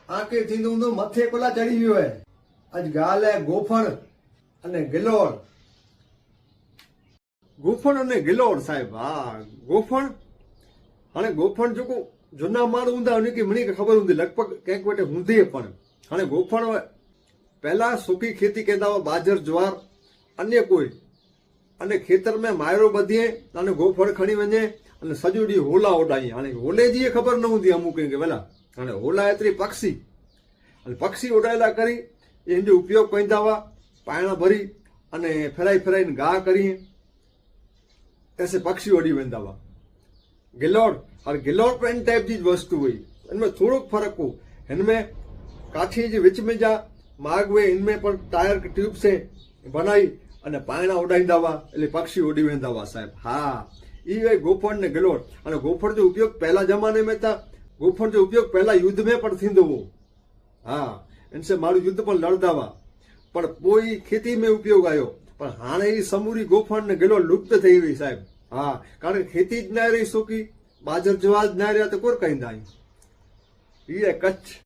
આંકે થીંદું તો મથે કોલા ચડી ગયો હે અજ ગાલ હે ગોફણ અને ગિલોર ગોફણ અને ગિલોર સાહેબ હા ગોફણ અને ગોફણ જો જૂના માળ ઊંધા ઉની કે મને ખબર ઊંધી લગભગ કંઈક વટે ઊંધી પણ અને ગોફણ પહેલા સૂકી ખેતી કહેતા હોય બાજર જ્વાર અન્ય કોઈ અને ખેતર में માયરો બધીએ અને ગોફળ ખણી વञे અને સજુડી હોલા ઉડાઈ અને હોલે जी ખબર ન ઊંધી અમુક કે પેલા અને હોલા એતરી પક્ષી અને પક્ષી ઉડાયેલા કરી એનો ઉપયોગ કંઈતા हुआ પાણા ભરી અને ફેરાઈ ફેરાઈને ઘા કરી ऐसे पक्षी उड़ी वेंदा हुआ गिलोर और गिलोर पर इन टाइप जी वस्तु हुई इनमें थोड़ो फर्क हो इनमें काठी जे विच में जा मार्ग हुए इनमें पर टायर के ट्यूब से बनाई અને પાણા ઉડાઈંदा हुआ એટલે પક્ષી ઉડી વેંदा हुआ સાહેબ હા ઈ વે ગોફણ ને ગિલોર અને ગોફણ जो उपयोग पहला जमाने में था गोफण जो उपयोग पहला युद्ध में पण थींदो हो हाँ इनसे मारू युद्ध पण लड़दा हुआ पण पोइ खेती में उपयोग आयो पण हाणे ई समूरी गोफण ने गिलोर लुप्त થઈ ગઈ સાહેબ હા કારણ કે ખેતી જ ના રહી સૂકી બાજર જવા જ ના રહ્યા તો કોર કઈંदा ઈ કચ્છ